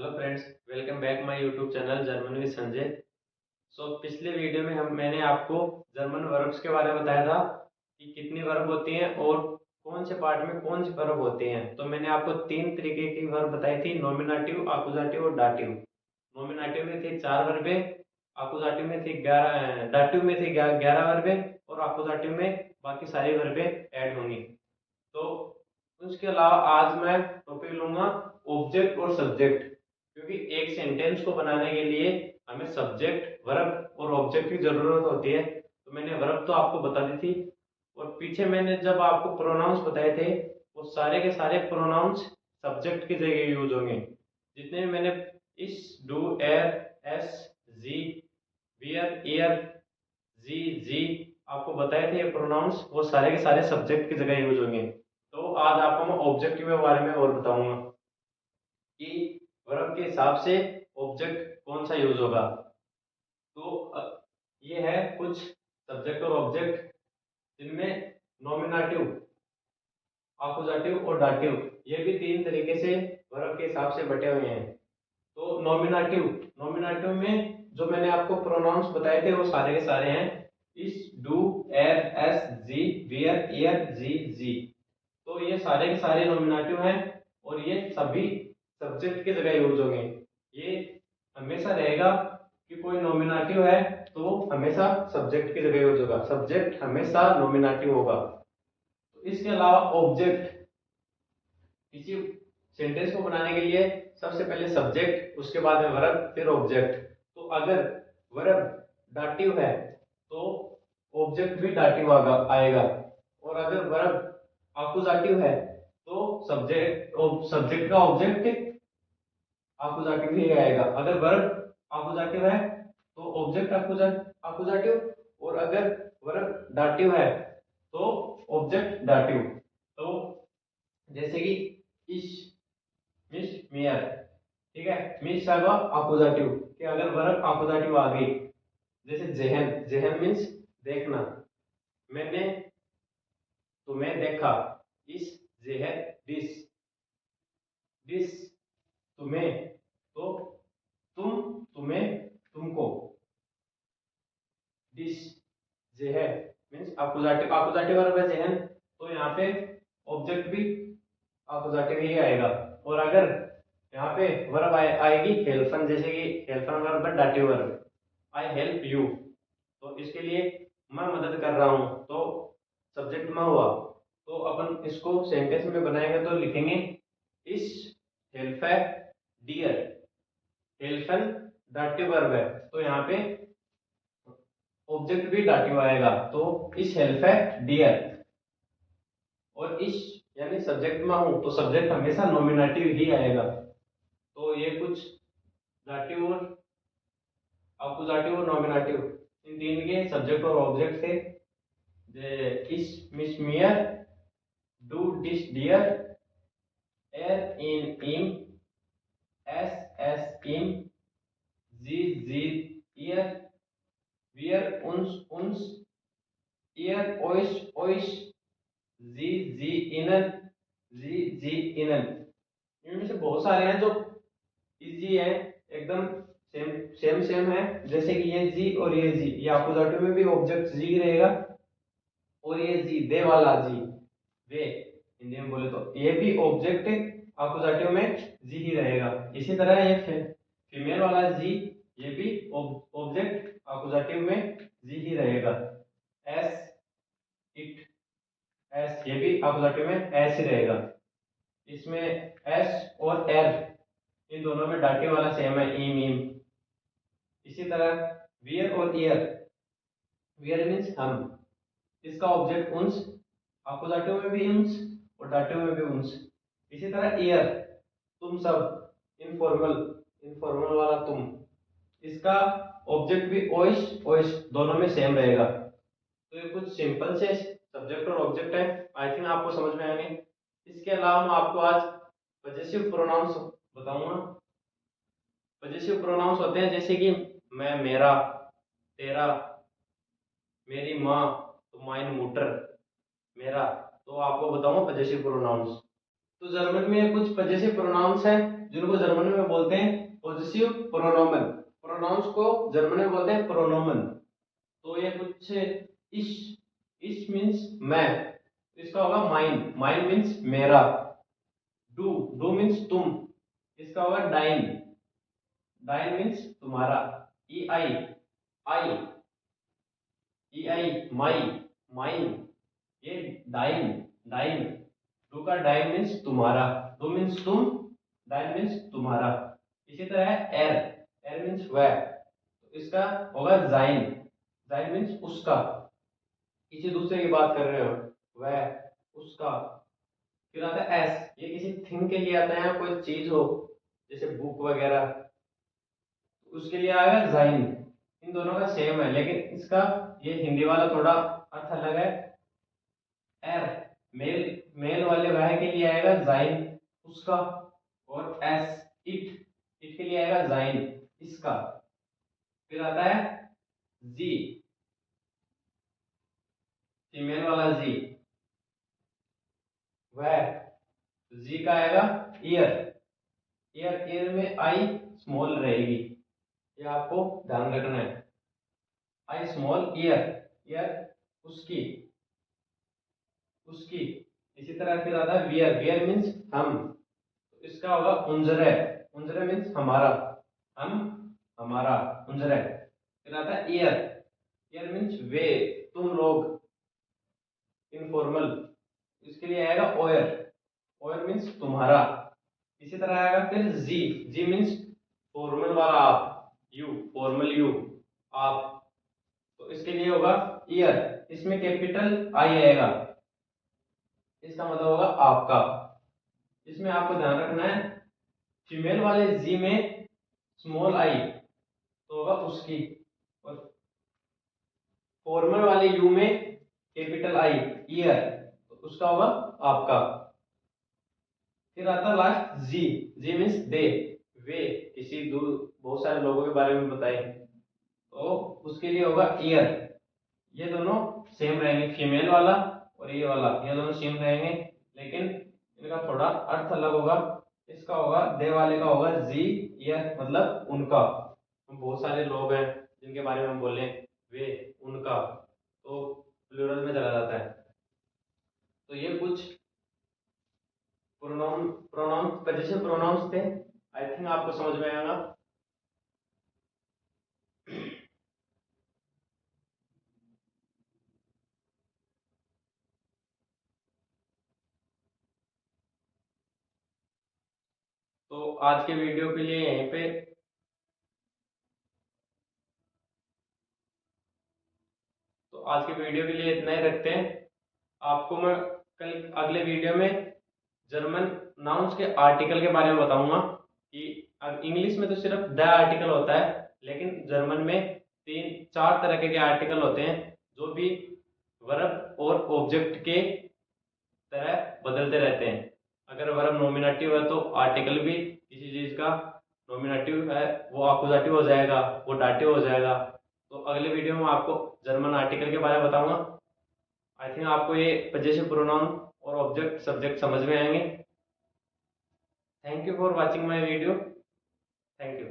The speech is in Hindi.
Hello friends, welcome back my YouTube channel German with Sanjay. पिछले वीडियो में हम मैंने आपको जर्मन वर्ब्स के बारे में बताया था कि कितनी वर्ब होती हैं और कौन से पार्ट में कौन से वर्ब होते हैं। तो मैंने आपको तीन तरीके की वर्ब बताई थी, नॉमिनेटिव, आकुजाटिव और डाटिव। नॉमिनेटिव में थे 4 वर्बें, आकुजाटिव में थी 11, डाटिव में थी 11 वर्बें और आकुजाटिव में बाकी सारी वर्बें ऐड होंगी। तो उसके अलावा आज मैं टॉपिक लूंगा ऑब्जेक्ट और सब्जेक्ट, क्योंकि एक सेंटेंस को बनाने के लिए हमें सब्जेक्ट, वर्ब और ऑब्जेक्ट की जरूरत होती है। तो मैंने वर्ब तो आपको बता दी थी और पीछे मैंने जब आपको प्रोनाउंस बताए थे वो सारे के सारे प्रोनाउंस सब्जेक्ट की जगह यूज होंगे। जितने भी मैंने इस, डू, एर, एस, जी, वियर, ईयर, जी आपको बताए थे, ये प्रोनाउंस वो सारे के सारे सब्जेक्ट की जगह यूज होंगे। तो आज आपको मैं ऑब्जेक्ट के बारे में और बताऊंगा कि वर्ब के हिसाब से ऑब्जेक्ट कौन सा यूज होगा। ये है कुछ सब्जेक्ट और ऑब्जेक्ट जिनमें नॉमिनेटिव, आकुजाटिव और डाटिव ये भी तीन तरीके से वर्ब के हिसाब से बटे हुए हैं। तो नॉमिनेटिव, नॉमिनेटिव में जो मैंने आपको प्रोनाउंस बताए थे वो सारे के सारे हैं इस, डू, एर, एस, जी, वियर, ईयर, जी। तो ये सारे के सारे नॉमिनेटिव हैं और ये सभी सब्जेक्ट की जगह यूज होंगे। ये हमेशा रहेगा कि कोई नॉमिनेटिव है तो हमेशा सब्जेक्ट की जगह यूज होगा, सब्जेक्ट हमेशा नॉमिनेटिव होगा। तो इसके अलावा ऑब्जेक्ट, किसी सेंटेंस को बनाने के लिए सबसे पहले सब्जेक्ट, उसके बाद में वर्ब, फिर ऑब्जेक्ट। तो अगर वर्ब डाटिव है तो ऑब्जेक्ट भी डाटिव आएगा और अगर वर्ब आकुजाटिव है तो सब्जेक्ट का ऑब्जेक्ट आकुजाटिव ही आएगा। अगर वर्ब आकुजाटिव है तो ऑब्जेक्ट आकुजाटिव और अगर वर्ब डाटिव है तो ऑब्जेक्ट डाटिव। तो जैसे कि इश, मिश, मियर, ठीक है। मिश का आकुजाटिव कि अगर वर्ब आकुजाटिव आ गई, जैसे जेहन, जेहन मीन्स देखना, मैंने तुम्हें देखा, इस, जेहन, दिस, दिस तुम्हें, तो तुम, तुम्हें, तुमको, दिस, जेहन मीन्स आकुजाटिव, आकुजाटिव वर्ब है जेहन, तो यहाँ पे ऑब्जेक्ट भी आकुजाटिव ही आएगा। और अगर यहाँ पे वर्ब आएगी हेल्पन, जैसे कि हेल्पन वर्ब है dative verb, I help you, तो इसके लिए मैं मदद कर रहा हूँ, तो सब्जेक्ट में हुआ। तो अपन इसको सेंटेंस में बनाएंगे तो लिखेंगे इस हेल्प है डियर, हेल्पन डाटिव वर्ब है तो यहाँ पे ऑब्जेक्ट भी डाटिव आएगा, तो इस हेल्प है डियर। और इस यानी सब्जेक्ट में हूं तो सब्जेक्ट हमेशा नॉमिनेटिव ही आएगा। तो ये कुछ डाटिव और अकुजाटिव और नॉमिनेटिव इन तीन के सब्जेक्ट और ऑब्जेक्ट थे। इस, मिस, मियर, डू, डिश, डियर, एर, इन, इम, एस, इम, जी, ईयर, वियर, उन्स, ईयर, ओइस, जी, इनन, जी, इनन। इनमें से बहुत सारे हैं जो इजी है, एकदम सेम है। जैसे कि ये जी और ये जी, ये अपोजिट में भी ऑब्जेक्ट जी रहेगा और ये जी, दे वाला जी, वे हिंदी में बोले तो ये भी ऑब्जेक्ट अपोजिटिव में जी ही रहेगा। इसी तरह ये फीमेल वाला जी, ये भी ऑब्जेक्ट अपोजिटिव में जी ही रहेगा। एस, इट, एस, ये भी अपोजिटिव में एस ही रहेगा। इसमें एस और एर इन दोनों में डाटिव वाला सेम है, इम। इसी तरह वियर और ईयर, वियर मीन्स हम, इसका ऑब्जेक्ट उन्स, अपोजिटिव में भी उन्स और डाटिव में भी उन्स। इसी तरह ईयर, तुम सब, इनफॉर्मल, इनफॉर्मल वाला तुम, इसका ऑब्जेक्ट भी ओइस दोनों में सेम रहेगा। तो ये कुछ सिंपल से सब्जेक्ट और ऑब्जेक्ट है, आई थिंक आपको समझ में आएंगे। इसके अलावा मैं आपको आज पजेसिव प्रोनाउंस बताऊंगा। पजेसिव प्रोनाउंस होते हैं जैसे कि मैं, मेरा, तेरा, मेरी माँ, तो माइन मुटर, मेरा। तो आपको बताऊंगा पजेसिव प्रोनाउंस। तो जर्मन में कुछ पजेसिव प्रोनाउंस हैं जिनको जर्मन में बोलते हैं पॉजिटिव प्रोनोमन। प्रोनाउंस को जर्मन में बोलते हैं प्रोनोमन। तो ये कुछ इश मीन्स मैं, इसका होगा माइन, माइन मीन्स मेरा। डू मीन्स तुम, इसका होगा डाइन, डाइन मीन्स तुम्हारा। ई आई आई ई आई माई, माइन, ये डाइन, डाइन। डू का डाइन मीन्स तुम्हारा, डू मीन्स तुम, डाइन मीन्स तुम्हारा। इसी तरह है एर, एर मीन्स वह, तो इसका होगा जाइन, जाइन मीन्स उसका। किसी दूसरे की बात कर रहे हो, वह, उसका। फिर आता है एस, ये किसी थिंग के लिए आता है, या कोई चीज हो जैसे बुक वगैरह, उसके लिए आएगा जाइन। इन दोनों का सेम है, लेकिन इसका ये हिंदी वाला थोड़ा अर्थ अलग है। एर, मेल, मेल वाले वह के लिए आएगा जाइन, उसका। और एस, इट के लिए आएगा जाइन, इसका। फिर आता है जी, फीमेल वाला जी, वह, जी का आएगा ईयर, ईयर, ईयर में आई स्मॉल रहेगी, ये आपको ध्यान रखना है। आई स्मॉल ईयर, ईयर उसकी, उसकी। इसी तरह फिर आता है वियर, वियर मीन्स हम, तो इसका होगा उंजरे, उंजरे मीन्स हमारा, हम, हमारा, उंजरे। फिर आता है ईयर, ईयर मीन्स वे, तुम लोग, इनफॉर्मल, इसके लिए आएगा ओयर, ओयर मीन्स तुम्हारा। इसी तरह आएगा फिर जी, जी मीन्स फॉर्मल वाला आप, यू, फॉर्मल यू, आप, तो इसके लिए होगा ईयर, इसमें कैपिटल आई आएगा, इसका मतलब होगा आपका। इसमें आपको ध्यान रखना है, फीमेल वाले जी में स्मॉल आई तो होगा उसकी, और फॉर्मल वाले यू में कैपिटल आई, ईयर, तो उसका होगा आपका। फिर आता last ji, ji means they, वे, किसी दूर बहुत सारे लोगों के बारे में बताए, तो उसके लिए होगा ईयर। ये दोनों सेम रहेंगे, फीमेल वाला और ये वाला, ये दोनों सेम रहेंगे, लेकिन इनका थोड़ा अर्थ अलग होगा। इसका होगा, दे वाले का होगा जी, ईयर मतलब उनका। बहुत सारे लोग हैं जिनके बारे में हम बोले वे, उनका, तो प्लूरल में चला जाता है। तो ये कुछ प्रोनाउन, प्रोनाउन पोजीशन प्रोनाउंस थे, आई थिंक आपको समझ में आएगा। तो आज के वीडियो के लिए यहीं पे, तो आज के वीडियो के लिए इतना ही रखते हैं। आपको मैं कल अगले वीडियो में जर्मन नाउन्स के आर्टिकल के बारे में बताऊंगा कि इंग्लिश में तो सिर्फ द आर्टिकल होता है, लेकिन जर्मन में तीन चार तरह के आर्टिकल होते हैं, जो भी वर्ब और ऑब्जेक्ट के तरह बदलते रहते हैं। अगर वर्ब नॉमिनेटिव है तो आर्टिकल भी किसी चीज का नॉमिनेटिव है वो अक्यूजेटिव हो जाएगा, वो डाटिव हो जाएगा। तो अगले वीडियो में आपको जर्मन आर्टिकल के बारे में बताऊंगा। आई थिंक आपको ये पोजेसिव प्रोनाउन और ऑब्जेक्ट सब्जेक्ट समझ में आएंगे। Thank you for watching my video. Thank you.